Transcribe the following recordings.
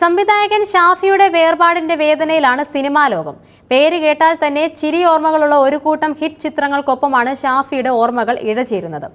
സംവിധായകൻ ഷാഫിയുടെ വേർപാടിന്റെ വേദനയിലാണ് സിനിമാ ലോകം. പേര് കേട്ടാൽ തന്നെ ചിരി ഓർമ്മകളുള്ള ഒരു കൂട്ടം ഹിറ്റ് ചിത്രങ്ങൾക്കൊപ്പമാണ് ഷാഫിയുടെ ഓർമ്മകൾ ഇഴചേരുന്നത്.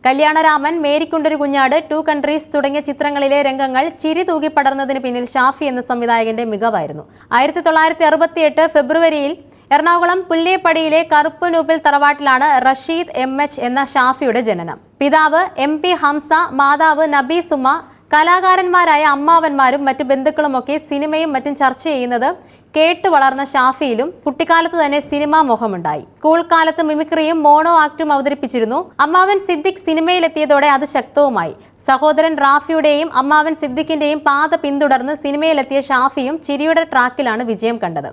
കല്യാണരാമൻ, മേരിക്കുണ്ടൊരു കുഞ്ഞാട്, ടു കൺട്രീസ് തുടങ്ങിയ ചിത്രങ്ങളിലെ രംഗങ്ങൾ ചിരി തൂകി പടർന്നതിന് പിന്നിൽ ഷാഫി എന്ന സംവിധായകന്റെ മികവായിരുന്നു. 1968 ഫെബ്രുവരിയിൽ എറണാകുളം പുല്ലേപ്പടിയിലെ കറുപ്പനൂപ്പിൽ തറവാട്ടിലാണ് റഷീദ് MH എന്ന ഷാഫിയുടെ ജനനം. പിതാവ് MP ഹംസ, മാതാവ് നബീസുമ്മ. കലാകാരന്മാരായ അമ്മാവന്മാരും മറ്റു ബന്ധുക്കളുമൊക്കെ സിനിമയും മറ്റും ചർച്ച ചെയ്യുന്നത് കേട്ടു വളർന്ന ഷാഫിയിലും കുട്ടിക്കാലത്ത് തന്നെ സിനിമാ മോഹമുണ്ടായി. സ്കൂൾ കാലത്ത് മിമിക്രിയും മോണോ ആക്ടും അവതരിപ്പിച്ചിരുന്നു. അമ്മാവൻ സിദ്ദിഖ് സിനിമയിലെത്തിയതോടെ അത് ശക്തവുമായി. സഹോദരൻ റാഫിയുടെയും അമ്മാവൻ സിദ്ദിഖിന്റെയും പാത പിന്തുടർന്ന് സിനിമയിലെത്തിയ ഷാഫിയും ചിരിയുടെ ട്രാക്കിലാണ് വിജയം കണ്ടത്.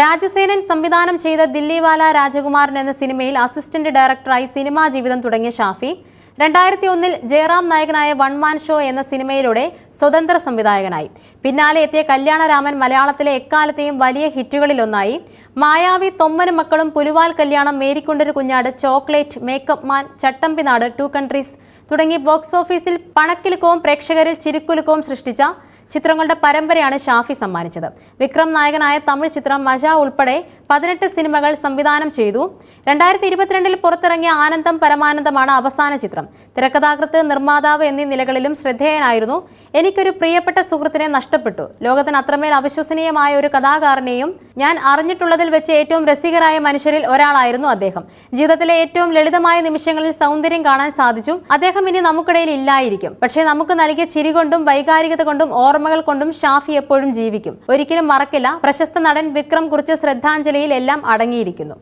രാജസേനൻ സംവിധാനം ചെയ്ത ദില്ലിവാല രാജകുമാരൻ എന്ന സിനിമയിൽ അസിസ്റ്റന്റ് ഡയറക്ടറായി സിനിമാ ജീവിതം തുടങ്ങിയ ഷാഫി 2001 ജയറാം നായകനായ വൺ മാൻ ഷോ എന്ന സിനിമയിലൂടെ സ്വതന്ത്ര സംവിധായകനായി. പിന്നാലെ എത്തിയ കല്യാണരാമൻ മലയാളത്തിലെ എക്കാലത്തെയും വലിയ ഹിറ്റുകളിലൊന്നായി. മായാവി, തൊമ്മനും മക്കളും, പുലുവാൽ കല്യാണം, മേരിക്കുണ്ടൊരു കുഞ്ഞാട്, chocolate, makeup man, Chattambinadu, two countries തുടങ്ങി ബോക്സ് ഓഫീസിൽ പണക്കിലുക്കവും പ്രേക്ഷകരിൽ ചിരിക്കുലുക്കവും സൃഷ്ടിച്ച ചിത്രങ്ങളുടെ പരമ്പരയാണ് ഷാഫി സമ്മാനിച്ചത്. വിക്രം നായകനായ തമിഴ് ചിത്രം മജ ഉൾപ്പെടെ 18 സിനിമകൾ സംവിധാനം ചെയ്തു. 2022 പുറത്തിറങ്ങിയ ആനന്ദം പരമാനന്ദമാണ് അവസാന ചിത്രം. തിരക്കഥാകൃത്ത്, നിർമ്മാതാവ് എന്നീ നിലകളിലും ശ്രദ്ധേയനായിരുന്നു. എനിക്കൊരു പ്രിയപ്പെട്ട സുഹൃത്തിനെ നഷ്ടപ്പെട്ടു. ലോകത്തിന് അത്രമേൽ അവിശ്വസനീയമായ ഒരു കഥാകാരനെയും ഞാൻ അറിഞ്ഞിട്ടുള്ളതിൽ വെച്ച് ഏറ്റവും രസികരായ മനുഷ്യരിൽ ഒരാളായിരുന്നു അദ്ദേഹം. ജീവിതത്തിലെ ഏറ്റവും ലളിതമായ നിമിഷങ്ങളിൽ സൗന്ദര്യം കാണാൻ സാധിച്ചു. അദ്ദേഹം ഇനി നമുക്കിടയിൽ ഇല്ലായിരിക്കും. പക്ഷേ നമുക്ക് നൽകിയ ചിരി കൊണ്ടും വൈകാരികത കൊണ്ടും ഓർമ്മകൾ കൊണ്ടും ഷാഫി എപ്പോഴും ജീവിക്കും. ഒരിക്കലും മറക്കില്ല. പ്രശസ്ത നടൻ വിക്രം കുറിച്ച് ശ്രദ്ധാഞ്ജലിയിൽ എല്ലാം അടങ്ങിയിരിക്കുന്നു.